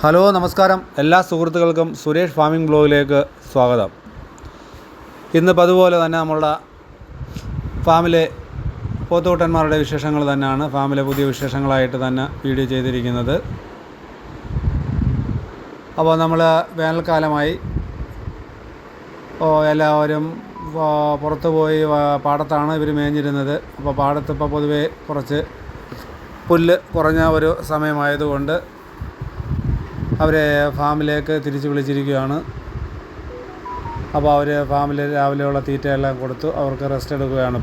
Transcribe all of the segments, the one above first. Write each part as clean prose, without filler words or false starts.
Hello നമസ്കാരം, എല്ലാ സുഹൃത്തുക്കൾക്കും സുരേഷ് ഫാമിംഗ് ബ്ലോഗിലേക്ക് സ്വാഗതം. ഇന്നിപ്പോൾ അതുപോലെ തന്നെ നമ്മളുടെ ഫാമിലെ പോത്തുകുട്ടന്മാരുടെ വിശേഷങ്ങൾ തന്നെയാണ് ഫാമിലെ പുതിയ വിശേഷങ്ങളായിട്ട് തന്നെ വീഡിയോ ചെയ്തിരിക്കുന്നത്. അപ്പോൾ നമ്മൾ വേനൽക്കാലമായി എല്ലാവരും പുറത്തു പോയി പാടത്താണ് ഇവർ മേഞ്ഞിരുന്നത്. അപ്പോൾ പാടത്തിപ്പോൾ പൊതുവേ കുറച്ച് പുല്ല് കുറഞ്ഞ ഒരു സമയമായതുകൊണ്ട് അവരെ ഫാമിലേക്ക് തിരിച്ച് വിളിച്ചിരിക്കുകയാണ്. അപ്പോൾ അവർ ഫാമിൽ രാവിലെയുള്ള തീറ്റയെല്ലാം കൊടുത്തു അവർക്ക് റെസ്റ്റ് എടുക്കുകയാണ്.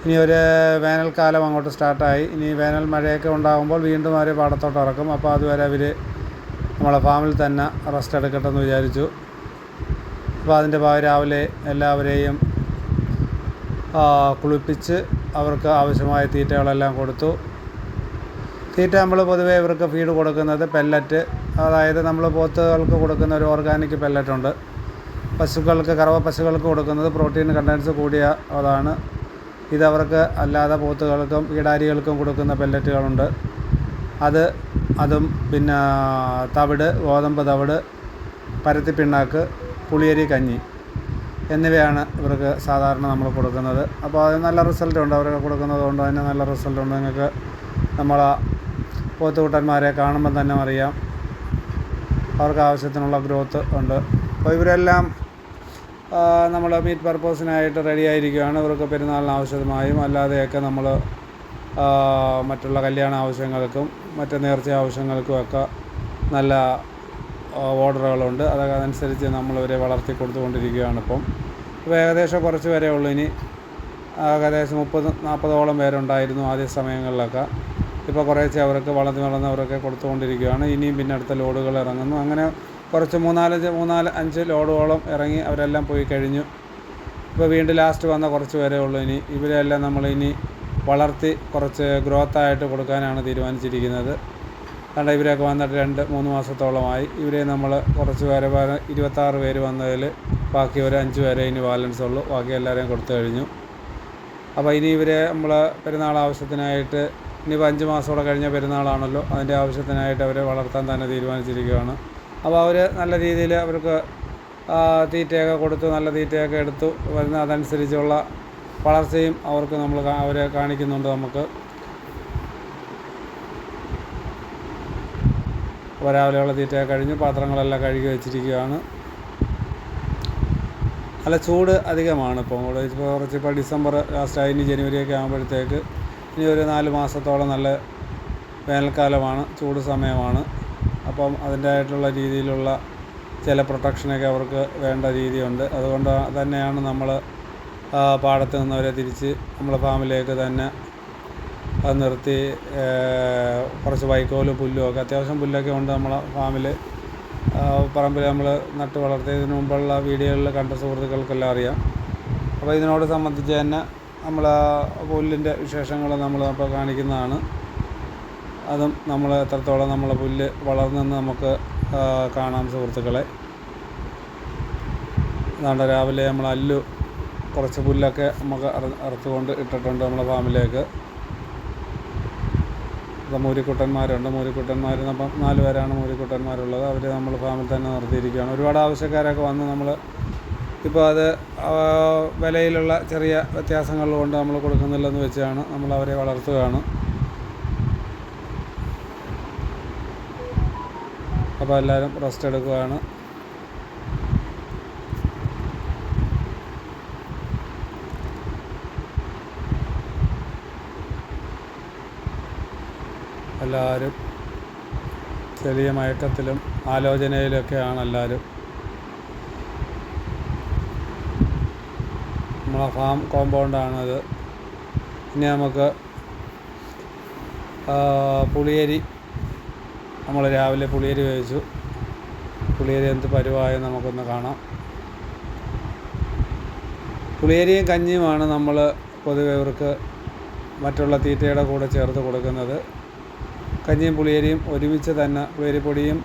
ഇനി ഒരു വേനൽക്കാലം അങ്ങോട്ട് സ്റ്റാർട്ടായി. ഇനി വേനൽ മഴയൊക്കെ ഉണ്ടാകുമ്പോൾ വീണ്ടും അവർ പാടത്തോട്ട് ഇറക്കും. അപ്പോൾ അതുവരെ അവർ നമ്മളെ ഫാമിൽ തന്നെ റെസ്റ്റ് എടുക്കട്ടെ എന്ന് വിചാരിച്ചു. അപ്പോൾ അതിൻ്റെ രാവിലെ എല്ലാവരെയും കുളിപ്പിച്ച് അവർക്ക് ആവശ്യമായ തീറ്റകളെല്ലാം കൊടുത്തു. തീറ്റ നമ്മൾ പൊതുവേ ഇവർക്ക് ഫീഡ് കൊടുക്കുന്നത് പെല്ലറ്റ്, അതായത് നമ്മൾ പോത്തുകൾക്ക് കൊടുക്കുന്ന ഒരു ഓർഗാനിക് പെല്ലറ്റുണ്ട്. പശുക്കൾക്ക്, കറവ പശുക്കൾക്ക് കൊടുക്കുന്നത് പ്രോട്ടീൻ കണ്ടൻസ് കൂടിയ അതാണ്. ഇതവർക്ക് അല്ലാതെ പോത്തുകൾക്കും ഈടാരികൾക്കും കൊടുക്കുന്ന പെല്ലറ്റുകളുണ്ട്. അതും പിന്നെ തവിട്, ഗോതമ്പ് തവിട്, പരുത്തിപ്പിണ്ണാക്ക്, പുളിയരി കഞ്ഞി എന്നിവയാണ് ഇവർക്ക് സാധാരണ നമ്മൾ കൊടുക്കുന്നത്. അപ്പോൾ അത് നല്ല റിസൾട്ടുണ്ട്. അവർക്ക് കൊടുക്കുന്നത് കൊണ്ട് തന്നെ നല്ല റിസൾട്ടുണ്ട്. നിങ്ങൾക്ക് നമ്മളെ പോത്തുകുട്ടന്മാരെ കാണുമ്പോൾ തന്നെ അറിയാം അവർക്ക് ആവശ്യത്തിനുള്ള ഗ്രോത്ത് ഉണ്ട്. അപ്പോൾ ഇവരെല്ലാം നമ്മൾ മീറ്റ് പർപ്പസിനായിട്ട് റെഡി ആയിരിക്കുകയാണ്. ഇവർക്ക് പെരുന്നാളിന് ആവശ്യമായും അല്ലാതെയൊക്കെ നമ്മൾ മറ്റുള്ള കല്യാണ ആവശ്യങ്ങൾക്കും മറ്റ് നേർച്ച ആവശ്യങ്ങൾക്കുമൊക്കെ നല്ല ഓർഡറുകളുണ്ട്. അതനുസരിച്ച് നമ്മളിവരെ വളർത്തി കൊടുത്തുകൊണ്ടിരിക്കുകയാണ്. ഇപ്പോൾ ഏകദേശം കുറച്ച് വരെ ഉള്ളൂ. ഇനി ഏകദേശം 30-40ഓളം പേരുണ്ടായിരുന്നു ആദ്യ സമയങ്ങളിലൊക്കെ. ഇപ്പോൾ കുറേശ്ശെ അവർക്ക് വളർന്നവരൊക്കെ കൊടുത്തുകൊണ്ടിരിക്കുകയാണ്. ഇനിയും പിന്നെ അടുത്ത ലോഡുകൾ ഇറങ്ങുന്നു. അങ്ങനെ കുറച്ച് 3-5 ലോഡുകളോളം ഇറങ്ങി അവരെല്ലാം പോയി കഴിഞ്ഞു. ഇപ്പോൾ വീണ്ടും ലാസ്റ്റ് വന്ന കുറച്ച് പേരേ ഉള്ളൂ. ഇനി ഇവരെല്ലാം നമ്മളിനി വളർത്തി കുറച്ച് ഗ്രോത്തായിട്ട് കൊടുക്കാനാണ് തീരുമാനിച്ചിരിക്കുന്നത്. കാരണം ഇവരൊക്കെ വന്നിട്ട് 2-3 മാസത്തോളമായി. ഇവരെ നമ്മൾ കുറച്ച് പേരെ 26 പേര് വന്നതിൽ ബാക്കി ഒരു 5 പേരെ ഇനി ബാലൻസ് ഉള്ളൂ. ബാക്കി എല്ലാവരെയും കൊടുത്തു കഴിഞ്ഞു. അപ്പോൾ ഇനി ഇവരെ നമ്മൾ പെരുന്നാൾ ആവശ്യത്തിനായിട്ട് ഇനിയിപ്പോൾ 5 മാസത്തോടെ കഴിഞ്ഞ പെരുന്നാളാണല്ലോ, അതിൻ്റെ ആവശ്യത്തിനായിട്ട് അവരെ വളർത്താൻ തന്നെ തീരുമാനിച്ചിരിക്കുകയാണ്. അപ്പോൾ അവർ നല്ല രീതിയിൽ അവർക്ക് തീറ്റയൊക്കെ കൊടുത്തു, നല്ല തീറ്റയൊക്കെ എടുത്തു വരുന്ന അതനുസരിച്ചുള്ള വളർച്ചയും അവർക്ക് നമ്മൾ അവരെ കാണിക്കുന്നുണ്ട്. നമുക്ക് അപ്പോൾ രാവിലെയുള്ള തീറ്റയൊക്കെ കഴിഞ്ഞ് പാത്രങ്ങളെല്ലാം കഴുകി വെച്ചിരിക്കുകയാണ്. നല്ല ചൂട് അധികമാണ് ഇപ്പോൾ കുറച്ചിപ്പോൾ ഡിസംബർ ലാസ്റ്റായി. ഇനി ജനുവരിയൊക്കെ ആകുമ്പോഴത്തേക്ക് ഇനി ഒരു 4 മാസത്തോളം നല്ല വേനൽക്കാലമാണ്, ചൂട് സമയമാണ്. അപ്പം അതിൻ്റേതായിട്ടുള്ള രീതിയിലുള്ള ചില പ്രൊട്ടക്ഷനൊക്കെ അവർക്ക് വേണ്ട രീതിയുണ്ട്. അതുകൊണ്ട് തന്നെയാണ് നമ്മൾ പാടത്ത് നിന്നവരെ തിരിച്ച് നമ്മളെ ഫാമിലേക്ക് തന്നെ നിർത്തി കുറച്ച് വൈക്കോലും പുല്ലും ഒക്കെ, അത്യാവശ്യം പുല്ലൊക്കെ ഉണ്ട് നമ്മളെ ഫാമിൽ. പറമ്പിൽ നമ്മൾ നട്ട് വളർത്തിയതിന് മുമ്പുള്ള വീഡിയോകളിൽ കണ്ട സുഹൃത്തുക്കൾക്കെല്ലാം അറിയാം. അപ്പോൾ ഇതിനോട് സംബന്ധിച്ച് തന്നെ നമ്മൾ പുല്ലിൻ്റെ വിശേഷങ്ങൾ നമ്മൾ അപ്പോൾ കാണിക്കുന്നതാണ്. അതും നമ്മൾ എത്രത്തോളം നമ്മളെ പുല്ല് വളർന്നെന്ന് നമുക്ക് കാണാം സുഹൃത്തുക്കളെ. അതുകൊണ്ട് രാവിലെ നമ്മൾ കുറച്ച് പുല്ലൊക്കെ നമുക്ക് അറുത്തുകൊണ്ട് ഇട്ടിട്ടുണ്ട് നമ്മളെ ഫാമിലേക്ക്. അപ്പോൾ മൂരിക്കുട്ടന്മാരുണ്ട്. മൂരിക്കുട്ടന്മാർ 4 പേരാണ് മൂരിക്കുട്ടന്മാരുള്ളത്. അവർ നമ്മൾ ഫാമിൽ തന്നെ നിർത്തിയിരിക്കുകയാണ്. ഒരുപാട് ആവശ്യക്കാരൊക്കെ വന്ന് നമ്മൾ ഇപ്പോൾ അത് വിലയിലുള്ള ചെറിയ വ്യത്യാസങ്ങൾ കൊണ്ട് നമ്മൾ കൊടുക്കുന്നില്ലെന്ന് വെച്ചാണ് നമ്മൾ അവരെ വളർത്തുകയാണ്. അപ്പോൾ എല്ലാവരും റെസ്റ്റ് എടുക്കുകയാണ്. എല്ലാവരും ചെറിയ മയക്കത്തിലും ആലോചനയിലൊക്കെയാണ് എല്ലാവരും. നമ്മളെ ഫാം കോമ്പൗണ്ടാണത്. ഇനി നമുക്ക് പുളിയരി, നമ്മൾ രാവിലെ പുളിയരി വേവിച്ചു. പുളിയരി എന്ത് പരുവായി നമുക്കൊന്ന് കാണാം. പുളിയരിയും കഞ്ഞിയുമാണ് നമ്മൾ പൊതുവെ ഇവർക്ക് മറ്റുള്ള തീറ്റയുടെ കൂടെ ചേർത്ത് കൊടുക്കുന്നത്. കഞ്ഞിയും പുളിയരിയും ഒരുമിച്ച് തന്നെ, പുളിയരിപ്പൊടിയും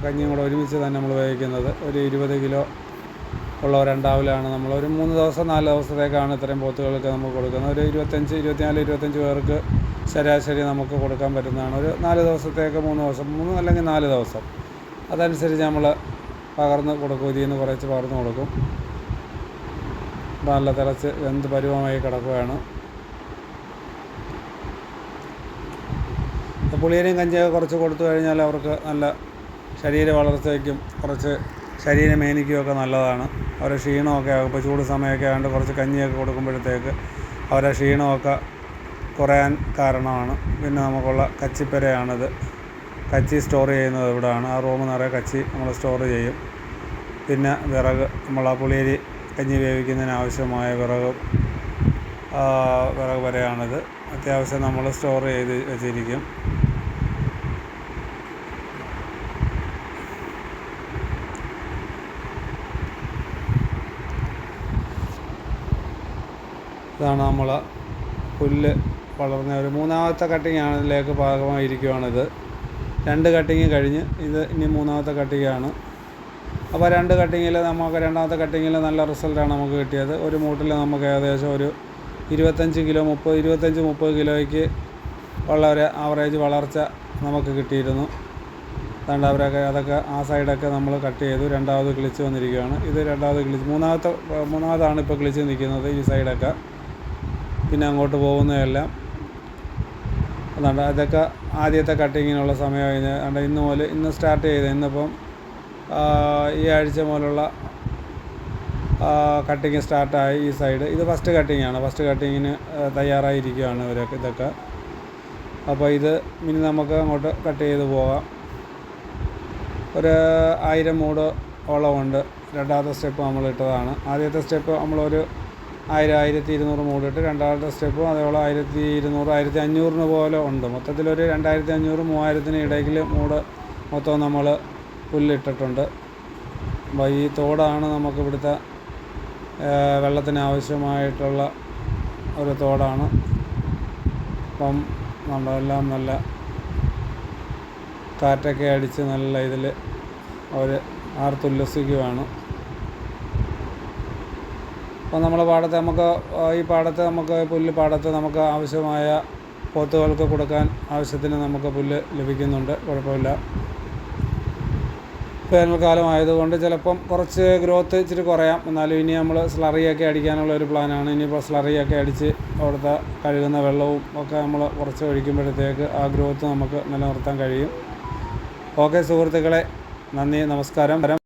കഞ്ഞിയും കൂടെ ഒരുമിച്ച് തന്നെ നമ്മൾ വേവിക്കുന്നത്. ഒരു 20 കിലോ ഉള്ളവർ ഉണ്ടാവില്ലാണ്. നമ്മൾ ഒരു 3 ദിവസം 4 ദിവസത്തേക്കാണ് ഇത്രയും പോത്തുകൾക്ക് നമ്മൾ കൊടുക്കുന്നത്. ഒരു 24-25 പേർക്ക് ശരാശരി നമുക്ക് കൊടുക്കാൻ പറ്റുന്നതാണ്. ഒരു 4 ദിവസത്തേക്ക് 3 ദിവസം, 3 അല്ലെങ്കിൽ 4 ദിവസം അതനുസരിച്ച് നമ്മൾ പകർന്ന് കൊടുക്കും. ഇതിൽ നിന്ന് കുറച്ച് പകർന്ന് കൊടുക്കും. നല്ല തിളച്ച് വെന്ത് പരുവമായി കിടക്കുകയാണ്. പുളിയരിയും കഞ്ഞിയൊക്കെ കുറച്ച് കൊടുത്തു കഴിഞ്ഞാൽ അവർക്ക് നല്ല ശരീര വളർച്ചയ്ക്കും കുറച്ച് ശരീരമേനിക്കുമൊക്കെ നല്ലതാണ്. അവരെ ക്ഷീണമൊക്കെ ഇപ്പോൾ ചൂട് സമയമൊക്കെ ആയതുകൊണ്ട് കുറച്ച് കഞ്ഞിയൊക്കെ കൊടുക്കുമ്പോഴത്തേക്ക് അവരെ ക്ഷീണമൊക്കെ കുറയാൻ കാരണമാണ്. പിന്നെ നമുക്കുള്ള കച്ചിപ്പരയാണിത്. കച്ചി സ്റ്റോർ ചെയ്യുന്നത് ഇവിടെയാണ്. ആ റൂം നിറയെ കച്ചി നമ്മൾ സ്റ്റോർ ചെയ്യും. പിന്നെ വിറക്, നമ്മൾ ആ പുളിയരി കഞ്ഞി വേവിക്കുന്നതിന് ആവശ്യമായ വിറക് വരെയാണിത്. അത്യാവശ്യം നമ്മൾ സ്റ്റോർ ചെയ്ത് വെച്ചിരിക്കും. ഇതാണ് നമ്മൾ പുല്ല് വളർന്ന ഒരു 3ാമത്തെ കട്ടിങ്ങാണ്. ഇതിലേക്ക് പാകമായിരിക്കുകയാണിത്. 2 കട്ടിങ് കഴിഞ്ഞ് ഇത് ഇനി 3ാമത്തെ കട്ടിങ്ങാണ്. അപ്പോൾ 2 കട്ടിങ്ങിൽ നമുക്ക് 2ാമത്തെ കട്ടിങ്ങിൽ നല്ല റിസൾട്ടാണ് നമുക്ക് കിട്ടിയത്. ഒരു മൂട്ടിൽ നമുക്ക് ഏകദേശം ഒരു 25 കിലോ 30 കിലോയ്ക്ക് ഉള്ള ഒരു ആവറേജ് വളർച്ച നമുക്ക് കിട്ടിയിരുന്നു. അതുകൊണ്ട് അതൊക്കെ ആ സൈഡൊക്കെ നമ്മൾ കട്ട് ചെയ്തു. 2ാമത് കിളിച്ച് വന്നിരിക്കുകയാണ്. ഇത് 2ാമത് കിളിച്ച്, മൂന്നാമതാണ് ഇപ്പോൾ കിളിച്ച് നിൽക്കുന്നത് ഈ സൈഡൊക്കെ. പിന്നെ അങ്ങോട്ട് പോകുന്നതെല്ലാം അതുകൊണ്ട് ഇതൊക്കെ ആദ്യത്തെ കട്ടിങ്ങിനുള്ള സമയം കഴിഞ്ഞ് അതുകൊണ്ട് ഇന്ന് സ്റ്റാർട്ട് ചെയ്ത് ഇന്നിപ്പം ഈ ആഴ്ച മുതലുള്ള കട്ടിങ് സ്റ്റാർട്ടായി. ഈ സൈഡ് ഇത് ഫസ്റ്റ് കട്ടിങ്ങാണ്. ഫസ്റ്റ് കട്ടിങ്ങിന് തയ്യാറായിരിക്കുകയാണ് ഇതൊക്കെ. അപ്പോൾ ഇത് ഇനി നമുക്ക് അങ്ങോട്ട് കട്ട് ചെയ്ത് പോകാം. ഒരു 1000 മൂട് ഓളമുണ്ട്. 2ാമത്തെ സ്റ്റെപ്പ് നമ്മൾ ഇട്ടതാണ്. ആദ്യത്തെ സ്റ്റെപ്പ് നമ്മളൊരു 1200 മൂടിട്ട് 2ാമത്തെ സ്റ്റെപ്പും അതേപോലെ 1200 1500 പോലെ ഉണ്ട്. മൊത്തത്തിലൊരു 2500 3000 ഇടയ്ക്ക് മൂട് മൊത്തം നമ്മൾ പുല്ലിട്ടിട്ടുണ്ട്. അപ്പോൾ ഈ തോടാണ് നമുക്ക് ഇവിടുത്തെ വെള്ളത്തിന് ആവശ്യമായിട്ടുള്ള ഒരു തോടാണ്. അപ്പം നമ്മളെല്ലാം നല്ല കാറ്റൊക്കെ അടിച്ച് നല്ല ഇതിൽ അവർ ആർത്തുല്ലസിക്കുകയാണ്. അപ്പോൾ നമ്മുടെ പാടത്ത് നമുക്ക് പാടത്ത് നമുക്ക് ആവശ്യമായ പോത്തുകൾക്ക് കൊടുക്കാൻ ആവശ്യത്തിന് നമുക്ക് പുല്ല് ലഭിക്കുന്നുണ്ട്. കുഴപ്പമില്ല. വേനൽക്കാലം ആയതുകൊണ്ട് ചിലപ്പം കുറച്ച് ഗ്രോത്ത് ഇച്ചിരി കുറയാം. എന്നാലും ഇനി നമ്മൾ സ്ലറിയൊക്കെ അടിക്കാനുള്ള ഒരു പ്ലാനാണ്. ഇനിയിപ്പോൾ സ്ലറിയൊക്കെ അടിച്ച് അവിടുത്തെ കഴുകുന്ന വെള്ളവും ഒക്കെ നമ്മൾ കുറച്ച് ഒഴിക്കുമ്പോഴത്തേക്ക് ആ ഗ്രോത്ത് നമുക്ക് നിലനിർത്താൻ കഴിയും. ഓക്കെ സുഹൃത്തുക്കളെ, നന്ദി, നമസ്കാരം.